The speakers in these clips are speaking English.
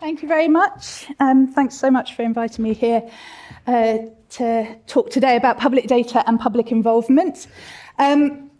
Thank you very much. Thanks so much for inviting me here to talk today about public data and public involvement. I'm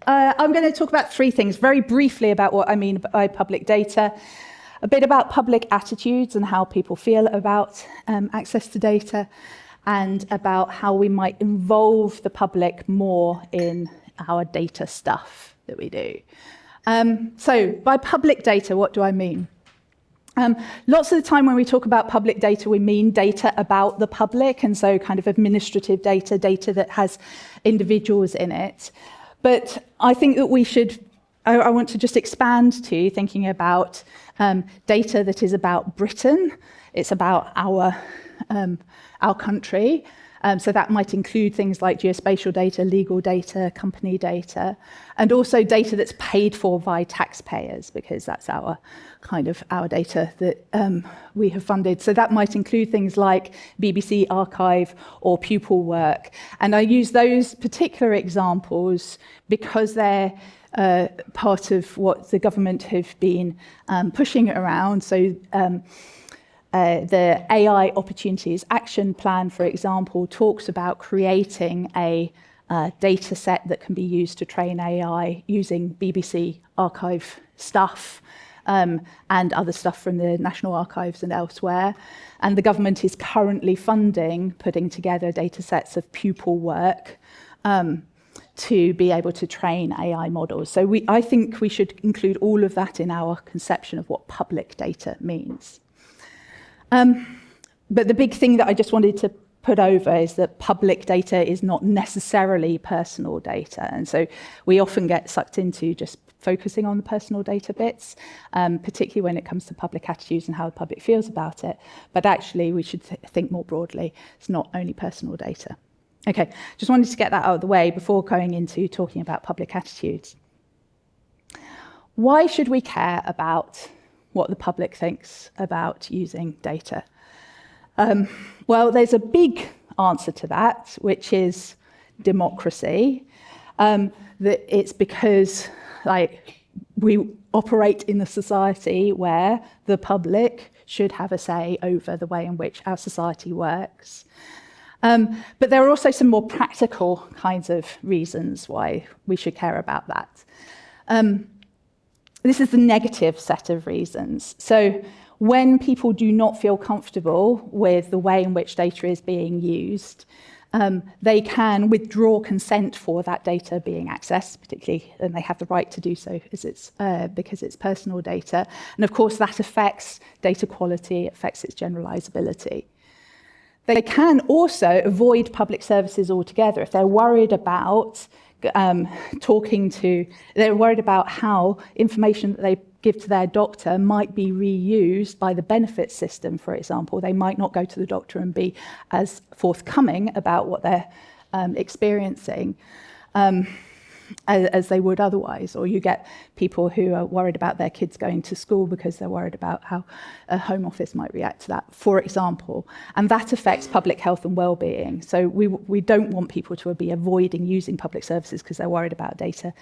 going to talk about three things, very briefly about what I mean by public data, a bit about public attitudes and how people feel about access to data, and about how we might involve the public more in our data stuff that we do. So by public data, what do I mean? Lots of the time when we talk about public data, we mean data about the public, and so kind of administrative data, data that has individuals in it. But I think that we should, I want to just expand to thinking about data that is about Britain. It's about our country. So that might include things like geospatial data, legal data, company data, and also data that's paid for by taxpayers, because that's our data that we have funded. So that might include things like BBC Archive or pupil work. And I use those particular examples because they're part of what the government have been pushing around. So the AI Opportunities Action Plan, for example, talks about creating a data set that can be used to train AI using BBC Archive stuff and other stuff from the National Archives and elsewhere. And the government is currently funding putting together data sets of pupil work to be able to train AI models. So I think we should include all of that in our conception of what public data means. But the big thing that I just wanted to put over is that public data is not necessarily personal data. And so we often get sucked into just focusing on the personal data bits, particularly when it comes to public attitudes and how the public feels about it. But actually, we should think more broadly. It's not only personal data. Okay, just wanted to get that out of the way before going into talking about public attitudes. Why should we care about what the public thinks about using data? Well, there's a big answer to that, which is democracy. That it's because we operate in a society where the public should have a say over the way in which our society works. But there are also some more practical kinds of reasons why we should care about that. This is the negative set of reasons. So when people do not feel comfortable with the way in which data is being used, they can withdraw consent for that data being accessed, particularly, and they have the right to do so because it's personal data. And of course, that affects data quality, affects its generalizability. They can also avoid public services altogether if they're worried about they're worried about how information that they give to their doctor might be reused by the benefits system, for example. They might not go to the doctor and be as forthcoming about what they're experiencing as they would otherwise. Or you get people who are worried about their kids going to school because they're worried about how a Home Office might react to that, for example. And that affects public health and well-being. So we don't want people to be avoiding using public services because they're worried about data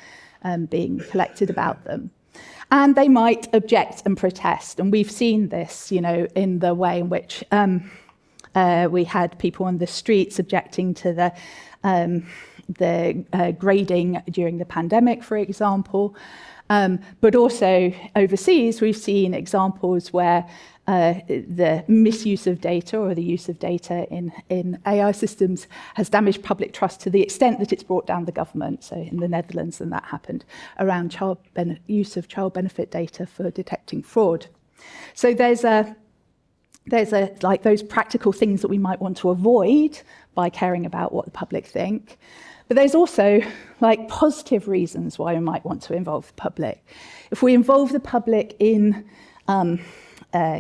being collected about them. And they might object and protest. And we've seen this, in the way in which we had people on the streets objecting to the grading during the pandemic, for example. But also overseas, we've seen examples where the misuse of data or the use of data in AI systems has damaged public trust to the extent that it's brought down the government. So in the Netherlands, and that happened around use of child benefit data for detecting fraud. So there's those practical things that we might want to avoid by caring about what the public think. But there's also positive reasons why we might want to involve the public. If we involve the public in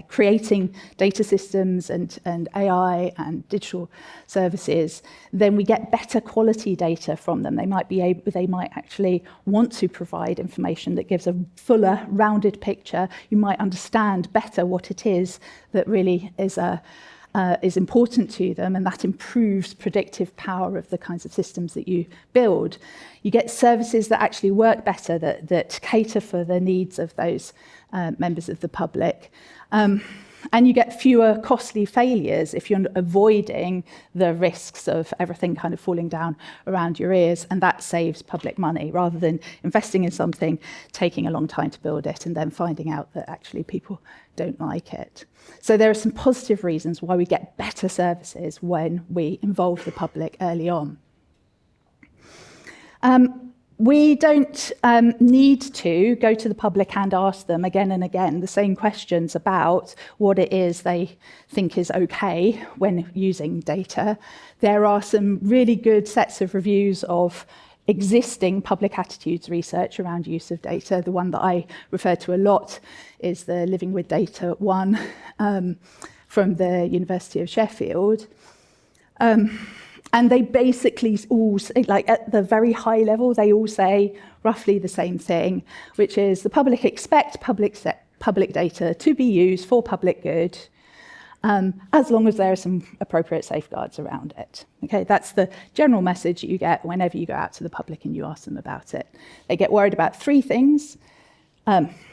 creating data systems and AI and digital services, then we get better quality data from them. They might actually want to provide information that gives a fuller, rounded picture. You might understand better what it is that really is important to them, and that improves predictive power of the kinds of systems that you build. You get services that actually work better, that cater for the needs of those members of the public. And you get fewer costly failures if you're avoiding the risks of everything kind of falling down around your ears, and that saves public money rather than investing in something, taking a long time to build it, and then finding out that actually people don't like it. So there are some positive reasons why we get better services when we involve the public early on. We don't need to go to the public and ask them again and again the same questions about what it is they think is okay when using data. There are some really good sets of reviews of existing public attitudes research around use of data. The one that I refer to a lot is the Living with Data one from the University of Sheffield. And they basically all, like at the very high level, they all say roughly the same thing, which is the public expect public data to be used for public good, as long as there are some appropriate safeguards around it. Okay, that's the general message you get whenever you go out to the public and you ask them about it. They get worried about three things: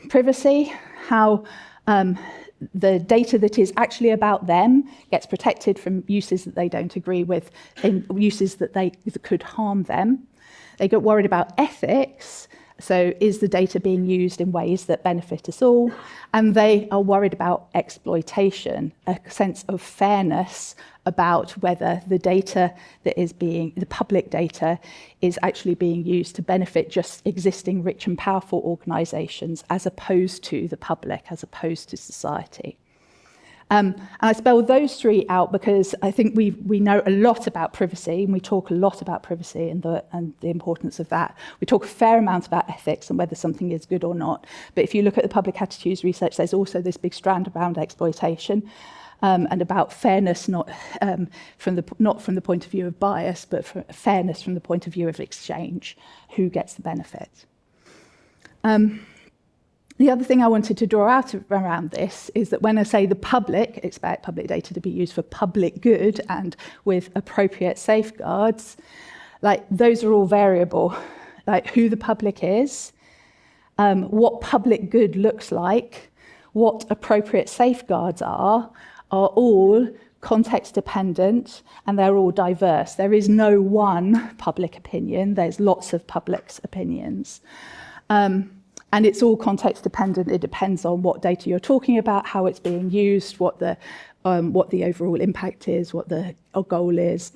privacy, how the data that is actually about them gets protected from uses that they don't agree with, and uses that could harm them. They get worried about ethics, so is the data being used in ways that benefit us all? And they are worried about exploitation, a sense of fairness about whether the data that is the public data is actually being used to benefit just existing rich and powerful organisations as opposed to the public, as opposed to society. And I spell those three out because I think we know a lot about privacy, and we talk a lot about privacy and the importance of that. We talk a fair amount about ethics and whether something is good or not. But if you look at the public attitudes research, there's also this big strand around exploitation and about fairness, not from the point of view of bias, but fairness from the point of view of exchange. Who gets the benefit? The other thing I wanted to draw out around this is that when I say the public expect public data to be used for public good and with appropriate safeguards, like those are all variable. Like who the public is, what public good looks like, what appropriate safeguards are all context dependent, and they're all diverse. There is no one public opinion, there's lots of public opinions. And it's all context dependent. It depends on what data you're talking about, how it's being used, what the overall impact is, what the goal is,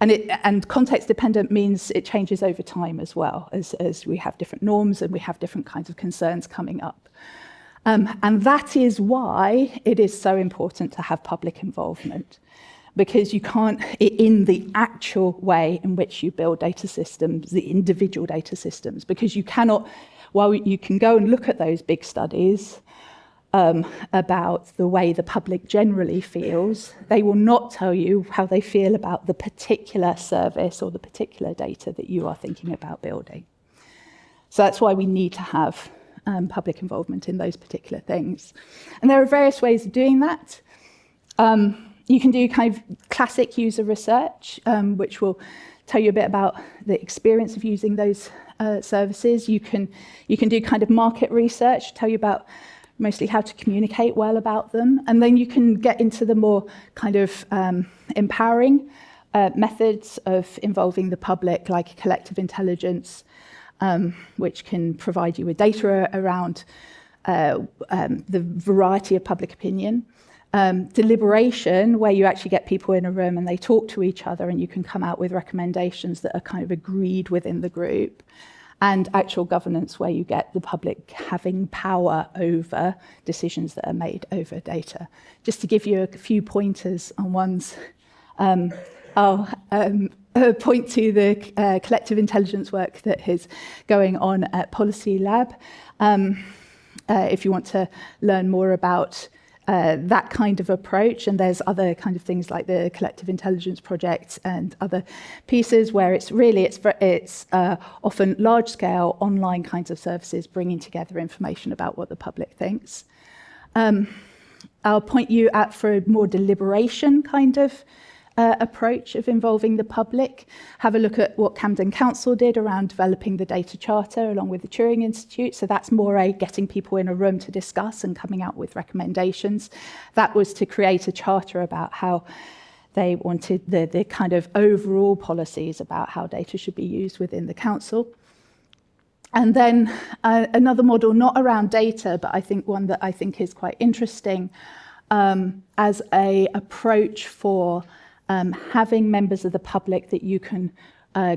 and context dependent means it changes over time as well, as we have different norms and we have different kinds of concerns coming up. And that is why it is so important to have public involvement, because you can't, in the actual way in which you build data systems, the individual data systems, because you cannot. While you can go and look at those big studies about the way the public generally feels, they will not tell you how they feel about the particular service or the particular data that you are thinking about building. So that's why we need to have public involvement in those particular things. And there are various ways of doing that. You can do kind of classic user research, which will tell you a bit about the experience of using those services. You can do kind of market research, tell you about mostly how to communicate well about them, and then you can get into the more kind of empowering methods of involving the public, like collective intelligence, which can provide you with data around the variety of public opinion. Deliberation, where you actually get people in a room and they talk to each other and you can come out with recommendations that are kind of agreed within the group. And actual governance, where you get the public having power over decisions that are made over data. Just to give you a few pointers on ones, I'll point to the collective intelligence work that is going on at Policy Lab. If you want to learn more about that kind of approach, and there's other kind of things like the Collective Intelligence Project and other pieces where it's often large-scale online kinds of services bringing together information about what the public thinks. I'll point you at for a more deliberation kind of approach of involving the public. Have a look at what Camden Council did around developing the data charter along with the Turing Institute. So that's more a getting people in a room to discuss and coming out with recommendations. That was to create a charter about how they wanted the kind of overall policies about how data should be used within the council. And then another model, not around data, but I think one that I think is quite interesting as a approach for having members of the public that you can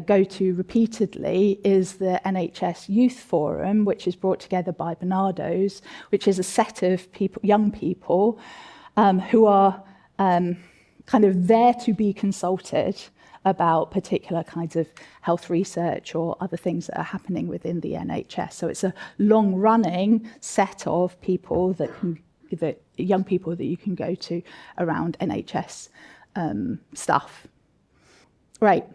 go to repeatedly, is the NHS Youth Forum, which is brought together by Barnardo's, which is a set of people, young people who are kind of there to be consulted about particular kinds of health research or other things that are happening within the NHS. So it's a long-running set of people young people that you can go to around NHS stuff. Right.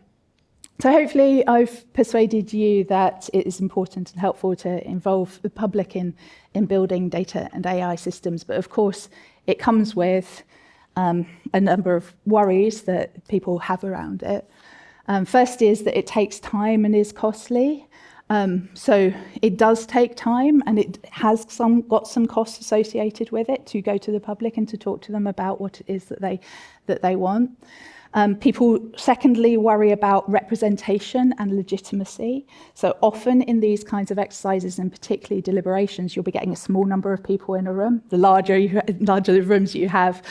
So hopefully I've persuaded you that it is important and helpful to involve the public in building data and AI systems. But of course, it comes with a number of worries that people have around it. First is that it takes time and is costly. So it does take time, and it has got some costs associated with it to go to the public and to talk to them about what it is that they want. People, secondly, worry about representation and legitimacy. So often in these kinds of exercises, and particularly deliberations, you'll be getting a small number of people in a room. The larger the rooms you have,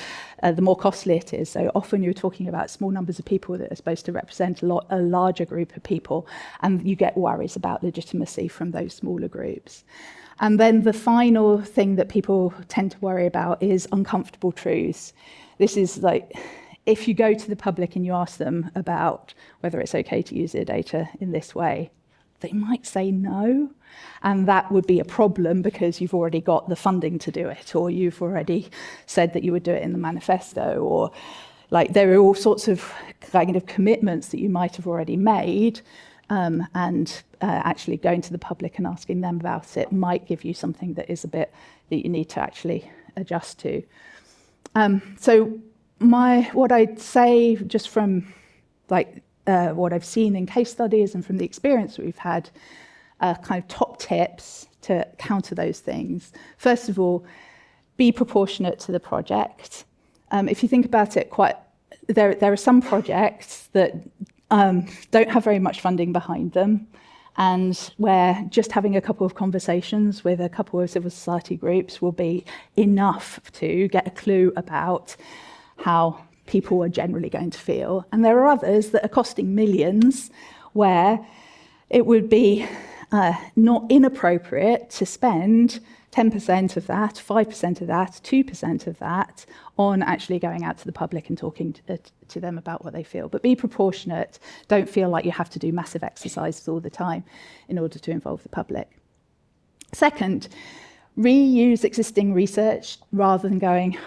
the more costly it is. So often you're talking about small numbers of people that are supposed to represent a larger group of people, and you get worries about legitimacy from those smaller groups. And then the final thing that people tend to worry about is uncomfortable truths. This is like, if you go to the public and you ask them about whether it's okay to use their data in this way, they might say no. And that would be a problem because you've already got the funding to do it, or you've already said that you would do it in the manifesto, or like there are all sorts of kind of commitments that you might have already made, and actually going to the public and asking them about it might give you something that is a bit that you need to actually adjust to. So what I'd say, just from like what I've seen in case studies and from the experience that we've had, kind of top tips to counter those things. First of all, be proportionate to the project. If you think about it, there are some projects that don't have very much funding behind them, and where just having a couple of conversations with a couple of civil society groups will be enough to get a clue about how people are generally going to feel. And there are others that are costing millions, where it would be not inappropriate to spend 10% of that, 5% of that, 2% of that on actually going out to the public and talking to them about what they feel. But be proportionate. Don't feel like you have to do massive exercises all the time in order to involve the public. Second, reuse existing research rather than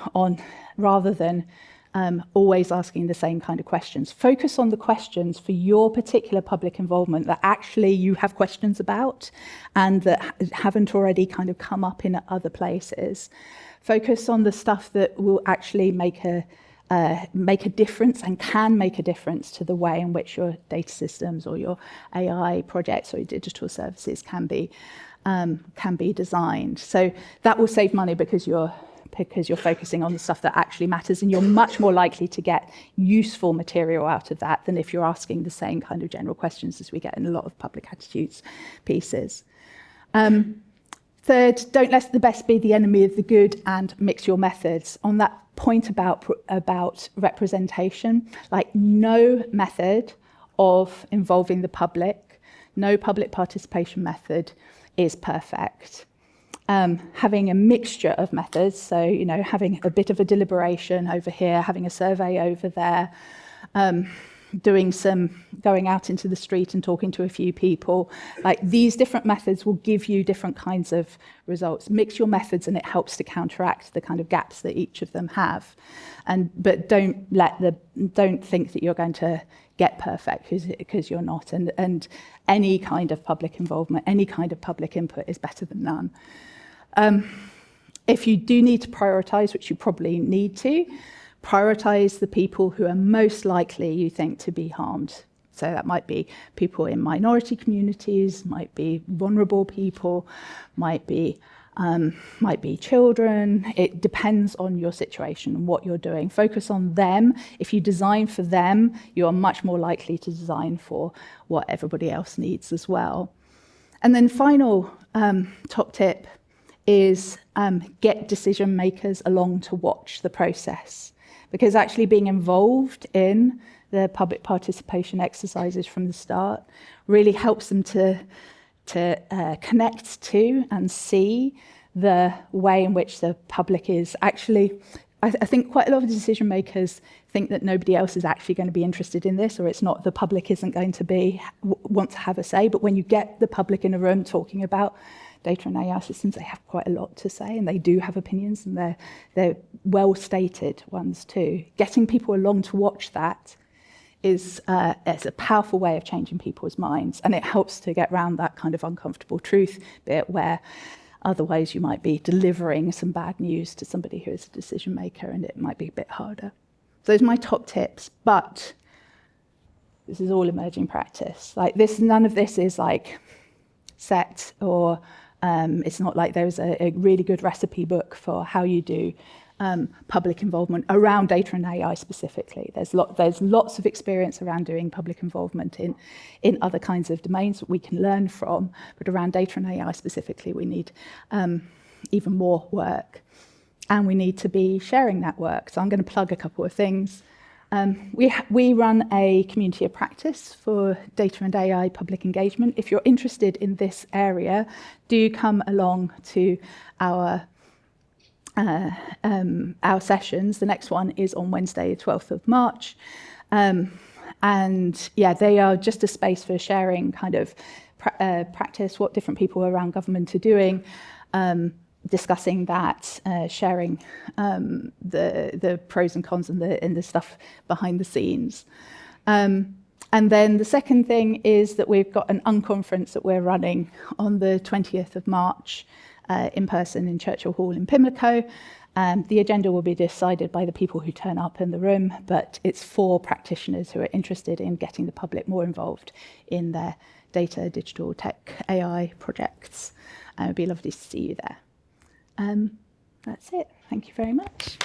always asking the same kind of questions. Focus on the questions for your particular public involvement that actually you have questions about and that haven't already kind of come up in other places. Focus on the stuff that will actually make a difference and can make a difference to the way in which your data systems or your AI projects or your digital services can be designed. So that will save money because you're focusing on the stuff that actually matters, and you're much more likely to get useful material out of that than if you're asking the same kind of general questions as we get in a lot of public attitudes pieces. Third, don't let the best be the enemy of the good and mix your methods. On that point about representation, like no method of involving the public, no public participation method is perfect. Having a mixture of methods, so having a bit of a deliberation over here, having a survey over there, going out into the street and talking to a few people. Like these different methods will give you different kinds of results. Mix your methods and it helps to counteract the kind of gaps that each of them have. But don't think that you're going to get perfect because you're not. And any kind of public involvement, any kind of public input is better than none. If you do need to prioritise, which you probably need to, prioritise the people who are most likely, you think, to be harmed. So that might be people in minority communities, might be vulnerable people, might be children. It depends on your situation and what you're doing. Focus on them. If you design for them, you are much more likely to design for what everybody else needs as well. And then final top tip is get decision makers along to watch the process, because actually being involved in the public participation exercises from the start really helps them to connect to and see the way in which the public is actually, I think quite a lot of decision makers think that nobody else is actually going to be interested in this, or it's not, the public isn't going to want to have a say. But when you get the public in a room talking about data and AI systems, they have quite a lot to say, and they do have opinions, and they're well-stated ones too. Getting people along to watch that is a powerful way of changing people's minds, and it helps to get around that kind of uncomfortable truth bit where otherwise you might be delivering some bad news to somebody who is a decision maker, and it might be a bit harder. So those are my top tips, but this is all emerging practice. Like this, none of this is like set, or it's not like there's a really good recipe book for how you do public involvement around data and AI specifically. There's lots of experience around doing public involvement in other kinds of domains that we can learn from, but around data and AI specifically, we need even more work, and we need to be sharing that work. So I'm going to plug a couple of things. We run a community of practice for data and AI public engagement. If you're interested in this area, do come along to our sessions. The next one is on Wednesday, 12th of March. And yeah, they are just a space for sharing kind of practice, what different people around government are doing, discussing that, sharing the pros and cons and the stuff behind the scenes. And then the second thing is that we've got an unconference that we're running on the 20th of March, in person in Churchill Hall in Pimlico. The agenda will be decided by the people who turn up in the room, but it's for practitioners who are interested in getting the public more involved in their data, digital, tech, AI projects. It'd be lovely to see you there. That's it. Thank you very much.